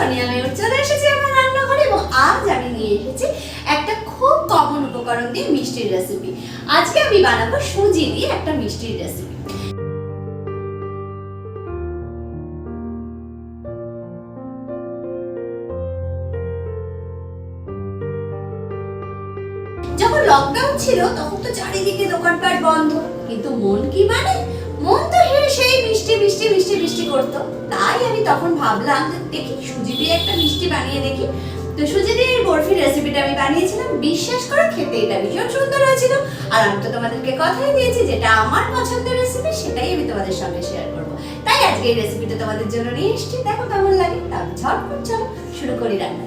সোনিয়া মায়ুর চলে এসেছি আমার রান্নাঘরে এবং আজ আমি নিয়ে এসেছি একটা খুব কমন উপকরণ দিয়ে মিষ্টির রেসিপি। আজকে আমি বানাবো সুজি দিয়ে একটা মিষ্টির রেসিপি। যখন লকডাউন ছিল তখন তো চারিদিকে দোকানপাট বন্ধ, কিন্তু মন কি মানে মন তো সেই মিষ্টি মিষ্টি মিষ্টি মিষ্টি করতো। তাই আমি তখন ভাবলাম যে দেখি সুজি দিয়ে একটা মিষ্টি বানিয়ে দেখি। তো সুজি দিয়ে এই বরফি রেসিপিটা আমি বানিয়েছিলাম। বিশ্বাস করে খেতে এটা ভীষণ সুন্দর হয়েছিল। আর আমি তো তোমাদেরকে কথাই দিয়েছি যেটা আমার পছন্দের রেসিপি সেটাই আমি তোমাদের সঙ্গে শেয়ার করবো। তাই আজকে এই রেসিপিটা তোমাদের জন্য নিয়ে এসেছি, দেখো কেমন লাগে। তাহলে ঝটপট চলো শুরু করি রান্না।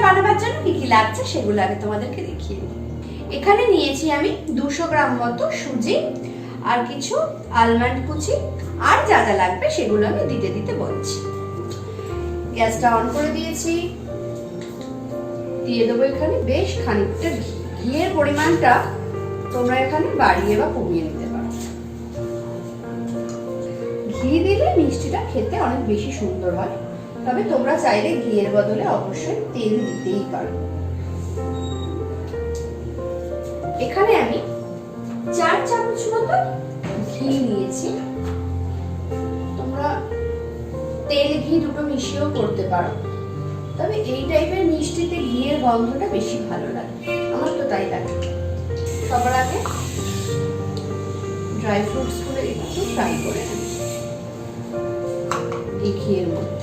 বানাবার জন্য কি কি লাগছে সেগুলো আগে তোমাদেরকে দেখিয়ে দিই। এখানে নিয়েছি আমি 200 গ্রাম মতো সুজি, আর কিছু আলমন্ড কুচি, আর যা যা লাগবে সেগুলো আমি দিতে দিতে বলছি। গ্যাসটা অন করে দিয়েছি, দিয়ে দেবো এখানে বেশ খানিকটা ঘি। ঘিয়ের পরিমাণটা তোমরা এখানে বাড়িয়ে বা কমিয়ে নিতে পারো। ঘি দিলে মিষ্টিটা খেতে অনেক বেশি সুন্দর হয়, তবে তোমরা চাইলে ঘিয়ের বদলে অবশ্যই তেল দিতেই পারো। এখানে আমি 4 চামচ মতো ঘি নিয়েছি। তোমরা তেল ঘি দুটো মিশিয়েও করতে পারো, তবে এই টাইপের মিষ্টিতে ঘিয়ের গন্ধটা বেশি ভালো লাগে, আমার তো তাই লাগে। সবার আগে ড্রাই ফ্রুটস গুলো একটু ফ্রাই করে নিচ্ছি এই ঘিয়ের মধ্যে।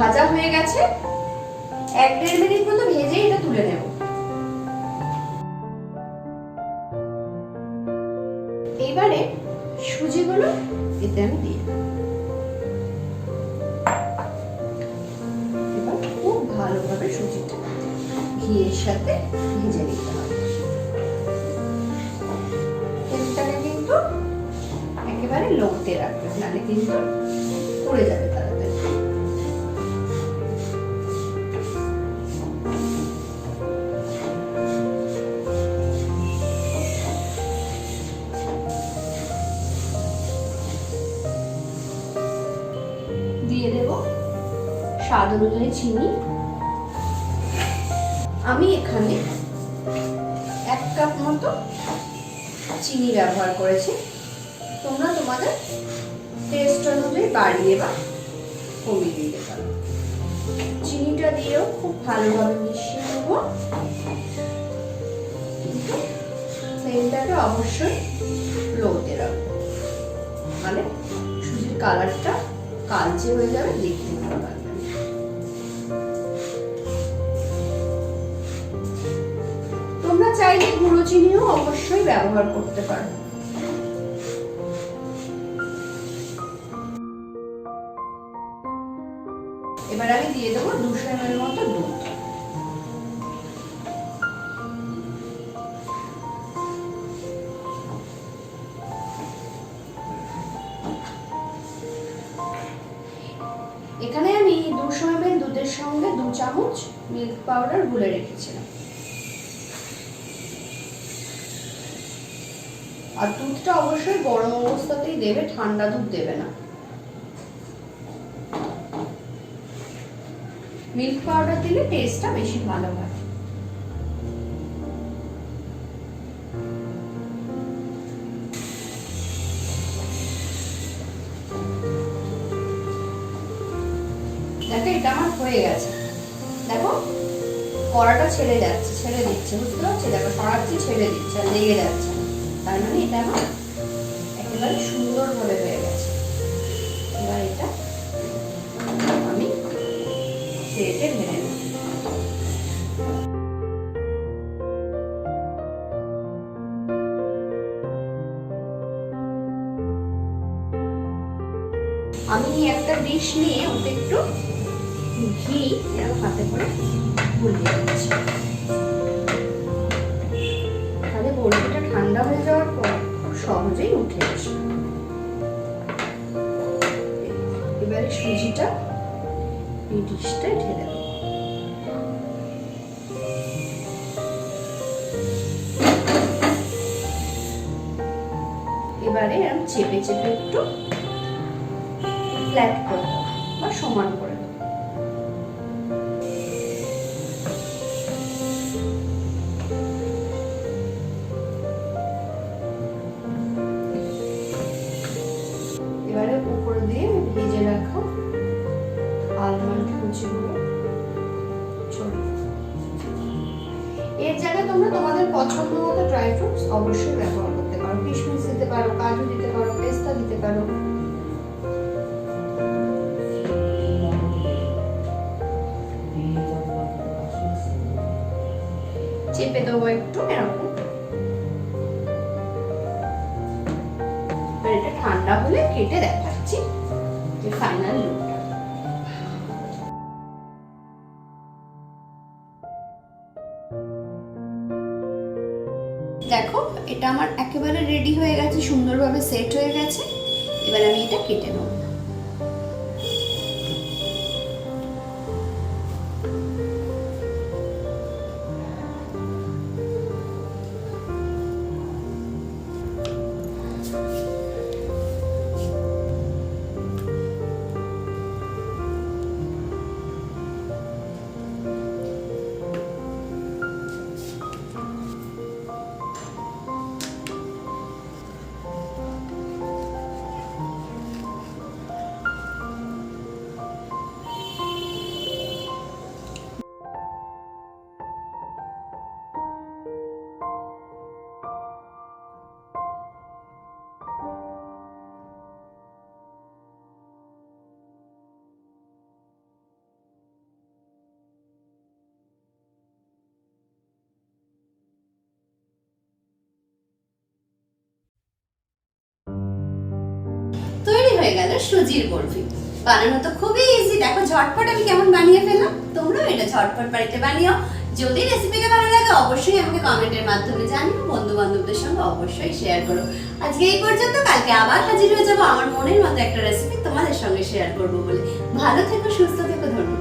ভাজা হয়ে গেছে, 1-1.5 মিনিট মতো ভেজে এটা তুলে নেব। এবারে সুজিগুলো এতে আমি দিয়ে এবার খুব ভালোভাবে সুজিটা ঘিয়ের সাথে ভেজে নিতে হবে। তেলটাকে কিন্তু একেবারে লোতে রাখবে, নাহলে কিন্তু পুড়ে যাবে তাড়াতাড়ি। দিয়ে দেব স্বাদ অনুযায়ী চিনি। আমি এখানে 1 কাপ মতো চিনি ব্যবহার করেছি। তোমরা তোমাদের টেস্ট অনুযায়ী বাড়িয়ে বা কমিয়ে দিতে পারো। চিনিটা দিয়েও খুব ভালোভাবে মিশিয়ে নেব, কিন্তু তেলটাকে অবশ্যই লোতে রাখবো, মানে সুজির কালারটা কালচে হয়ে যাবে, দেখতে ভালো লাগবে। তোমরা চাইলে গুঁড়ো চিনিও অবশ্যই ব্যবহার করতে পারো। এবার আমি দিয়ে দেবো 200 ml মতো দুধ। এখানে আমি 200 ml দুধের সঙ্গে 2 চামচ মিল্ক পাউডার গুলে রেখেছিলাম। আর দুধটা অবশ্যই গরম অবস্থাতেই দেবে, ঠান্ডা দুধ দেবে না। মিল্ক পাউডার দিলে টেস্টটা বেশি ভালো হয়। দেখো এটা আমার হয়ে গেছে। দেখো কড়াটা ছেড়ে যাচ্ছে, ছেড়ে দিচ্ছে, বুঝতে পারছি? দেখো সরাচ্ছি, ছেড়ে দিচ্ছে, আর লেগে যাচ্ছে। তার মানে এটা আমার একেবারে সুন্দরভাবে হয়ে গেছে। এবার এটা আমি প্লেটে ঢেলে নেব। আমি একটা ডিশ নিয়ে ওতে একটু ঘি এরকম হাতে করে বুলিয়ে দিচ্ছি, তাহলে বরফিটা ঠান্ডা হয়ে যাওয়ার পর খুব সহজেই উঠে আসবে। এবারে সুজিটা এই ডিশটায় ঢেলে দেবো। এবারে এরকম চেপে চেপে একটু ফ্ল্যাট করে দেবো বা সমান করে দেবো। এবারে উপর দিয়ে ভেজে রাখা আলমন্ড কুচিগুলো ছড়িয়ে। এর জায়গায় তোমরা তোমাদের পছন্দ মতো ড্রাই ফ্রুটস অবশ্যই ব্যবহার করতে পারো। কিশমিশ দিতে পারো, কাজু দিতে পারো, পেস্তা দিতে পারো। চেপে দেবো একটু এরকম। এটা ঠান্ডা হলে কেটে দেখাচ্ছি যে ফাইনাল লুকটা। দেখো এটা আমার একেবারে রেডি হয়ে গেছে, সুন্দরভাবে সেট হয়ে গেছে। এবার আমি এটা কেটে নেব। তৈরি হয়ে গেল সুজির বরফি। বানানো তো খুবই ইজি, দেখো ঝটপট আমি কেমন বানিয়ে ফেললাম। তোমরাও এটা ঝটপট বাড়িতে বানিও। যদি রেসিপিটা ভালো লাগে অবশ্যই আমাকে কমেন্টের মাধ্যমে জানিও, বন্ধু বান্ধবদের সঙ্গে অবশ্যই শেয়ার করো। আজকে এই পর্যন্ত, কালকে আবার হাজির হয়ে যাবো আমার মনের মতো একটা রেসিপি তোমাদের সঙ্গে শেয়ার করবো বলে। ভালো থেকো, সুস্থ থেকো, ধন্যবাদ।